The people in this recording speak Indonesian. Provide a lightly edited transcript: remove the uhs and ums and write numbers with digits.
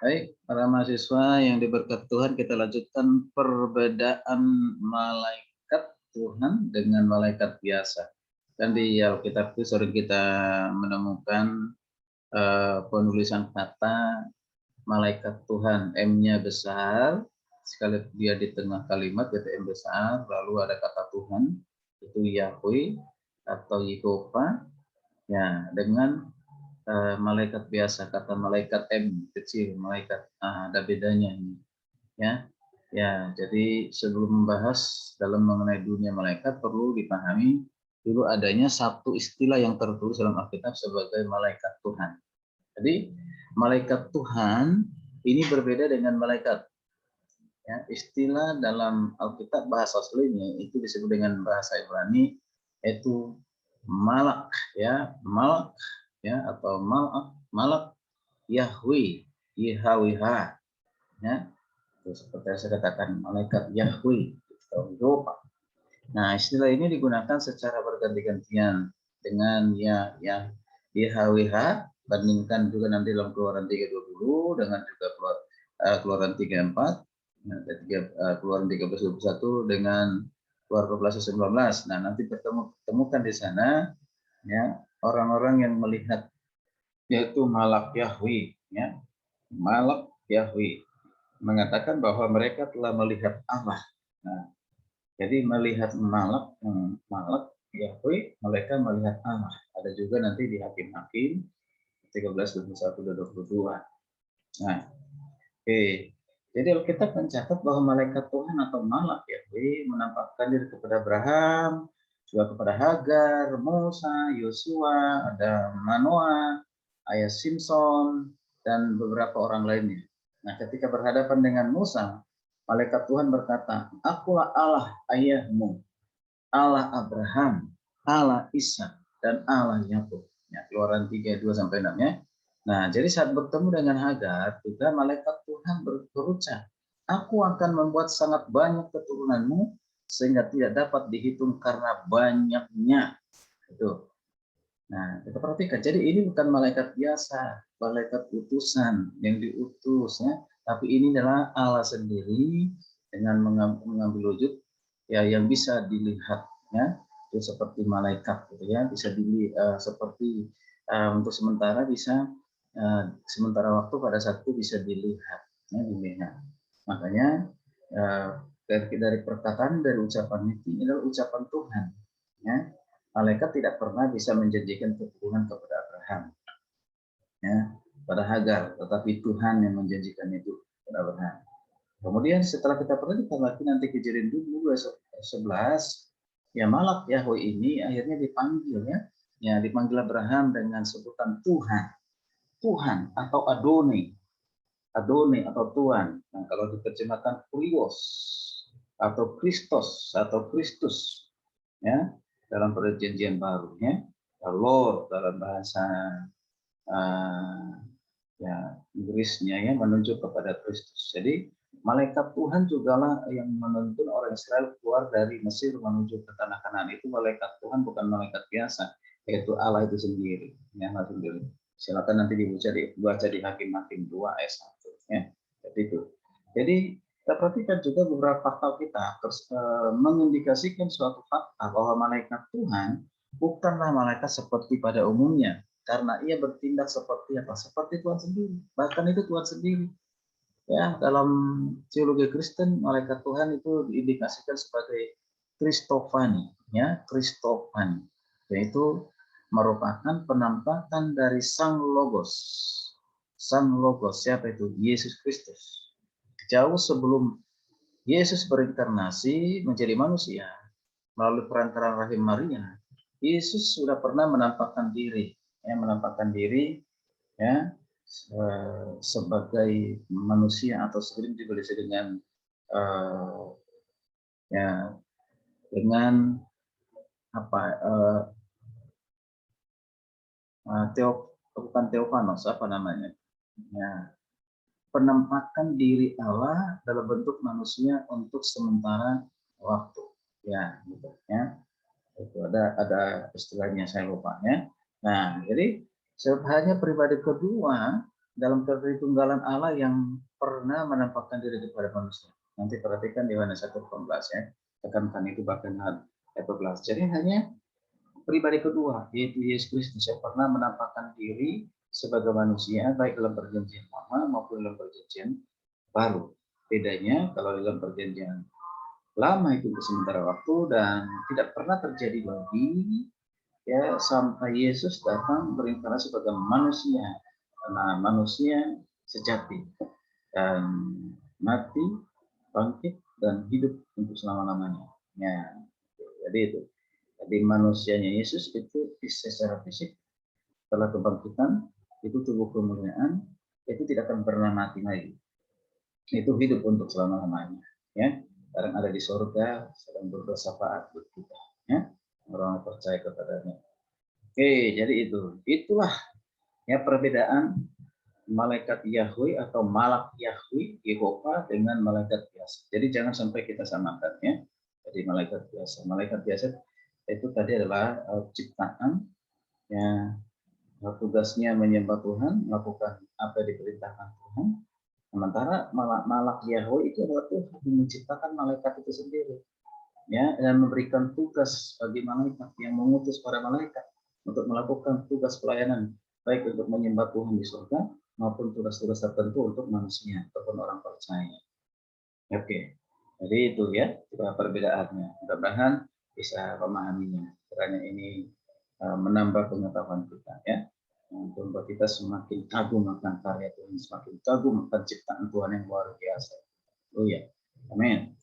Baik, para mahasiswa yang diberkati Tuhan, kita lanjutkan perbedaan malaikat Tuhan dengan malaikat biasa. Dan di Alkitab itu sering kita menemukan penulisan kata malaikat Tuhan, M-nya besar, sekali dia di tengah kalimat yaitu M besar, lalu ada kata Tuhan, itu Yahweh atau Yehova, ya dengan malaikat biasa, kata malaikat M kecil, malaikat ada bedanya ini, ya. Ya, jadi sebelum membahas dalam mengenai dunia malaikat perlu dipahami dulu adanya satu istilah yang tertulis dalam Alkitab sebagai malaikat Tuhan. Jadi malaikat Tuhan ini berbeda dengan malaikat. Ya, istilah dalam Alkitab bahasa aslinya itu disebut dengan bahasa Ibrani yaitu malak, ya malak, ya atau malak Yahweh, YHWH, ya. Terus seperti yang saya katakan malaikat Yahweh atau Yehova. Nah, istilah ini digunakan secara berganti-gantian dengan yang YHWH, bandingkan juga nanti dalam Keluaran 3:20 dengan juga Keluaran 3:4, Keluaran 13:21 dengan Keluaran 12:19. Nah, nanti temukan di sana ya orang-orang yang melihat yaitu malak Yahweh, ya. Malak Yahweh mengatakan bahwa mereka telah melihat Allah. Nah, jadi melihat malak Yahweh, mereka melihat Allah. Ada juga nanti di Hakim-Hakim 13:21 dan 22. Nah, oke. Jadi Alkitab mencatat bahwa malaikat Tuhan atau malak Yahweh menampakkan diri kepada Abraham, juga kepada Hagar, Musa, Yosua, ada Manoah, ayah Simpson, dan beberapa orang lainnya. Nah, ketika berhadapan dengan Musa, malaikat Tuhan berkata, "Akulah Allah ayahmu, Allah Abraham, Allah Ishak, dan Allah Yakub." Ya, Keluaran 3:2-6 ya. Nah, jadi saat bertemu dengan Hagar, juga malaikat Tuhan berucap, "Aku akan membuat sangat banyak keturunanmu sehingga tidak dapat dihitung karena banyaknya." Itu. Nah, kita perhatikan. Jadi ini bukan malaikat biasa, malaikat utusan yang diutus ya, tapi ini adalah Allah sendiri dengan mengambil wujud ya yang bisa dilihat ya, itu seperti malaikat gitu ya, bisa dilihat seperti untuk sementara bisa sementara waktu pada saat itu bisa dilihat ya, dilihat. Makanya dari perkataan dari ucapan itu ini adalah ucapan Tuhan ya. Malaikat tidak pernah bisa menjanjikan keturunan kepada Abraham, ya, pada Hagar, tetapi Tuhan yang menjanjikan itu kepada Abraham. Kemudian setelah kita perhatikan lagi nanti Kejadian 2:11, ya malak Yahweh ini akhirnya dipanggil ya dipanggil Abraham dengan sebutan Tuhan, Tuhan atau Adonai, Adonai atau Tuhan. Nah, kalau diterjemahkan Kurios atau Kristos atau Kristus, ya dalam perjanjian baru ya, Lord dalam bahasa ya Inggrisnya ya menunjuk kepada Kristus. Jadi malaikat Tuhan jugalah yang menuntun orang Israel keluar dari Mesir menuju ke tanah Kanaan. Itu malaikat Tuhan, bukan malaikat biasa, yaitu Allah itu sendiri, ya Allah sendiri. Silakan nanti dibaca di Hakim-Hakim 2 ayat 1 ya. Jadi itu. Jadi kita perhatikan juga beberapa fakta kita mengindikasikan suatu fakta bahwa malaikat Tuhan bukanlah malaikat seperti pada umumnya, karena ia bertindak seperti apa? Seperti Tuhan sendiri. Bahkan itu Tuhan sendiri. Ya, dalam teologi Kristen, malaikat Tuhan itu diindikasikan sebagai Kristofani, ya, Kristofani. Yaitu merupakan penampakan dari Sang Logos. Sang Logos, siapa itu? Yesus Kristus. Jauh sebelum Yesus berinkarnasi menjadi manusia melalui perantaraan rahim Maria, Yesus sudah pernah menampakkan diri ya sebagai manusia atau sering juga disebut dengan ya dengan apa bukan Theophanos apa namanya ya penampakan diri Allah dalam bentuk manusia untuk sementara waktu ya gitu ya. Itu ada istilahnya saya lupa ya. Nah, jadi hanya pribadi kedua dalam ketritunggalan Allah yang pernah menampakkan diri kepada manusia. Nanti perhatikan di Yohanes 1:18 ya. Tekankan itu bahkan ayat 12. Jadi hanya pribadi kedua, yaitu Yesus Kristus yang pernah menampakkan diri sebagai manusia, baik dalam perjanjian lama maupun dalam perjanjian baru. Bedanya kalau dalam perjanjian lama itu untuk sementara waktu dan tidak pernah terjadi lagi ya sampai Yesus datang berinkarnasi sebagai manusia, karena manusia sejati dan mati, bangkit dan hidup untuk selama-lamanya. Ya, jadi itu. Jadi manusianya Yesus itu secara fisik setelah kebangkitan itu tubuh kemuliaan itu tidak akan pernah mati lagi. Itu hidup untuk selama-lamanya. Ya, sekarang ada di surga sedang bersyafaat buat kita. Ya, orang percaya kepadanya. Oke, jadi itulah ya perbedaan malaikat Yahweh atau malak Yahweh Yehova dengan malaikat biasa. Jadi jangan sampai kita samakan ya. Jadi malaikat biasa itu tadi adalah ciptaan ya, tugasnya menyembah Tuhan, melakukan apa yang diperintahkan Tuhan. Sementara malak Yahweh itu adalah Tuhan yang menciptakan malaikat itu sendiri ya, dan memberikan tugas bagi malaikat yang mengutus para malaikat untuk melakukan tugas pelayanan baik untuk menyembah Tuhan di surga maupun tugas-tugas tertentu untuk manusia ataupun orang percaya. Oke, jadi itu ya perbedaannya. Mudah-mudahan bisa memahaminya. Kiranya ini menambah pengetahuan kita ya. Untuk membuat kita semakin kagum akan karya Tuhan, semakin kagum akan ciptaan Tuhan yang luar biasa. Oh ya, amin.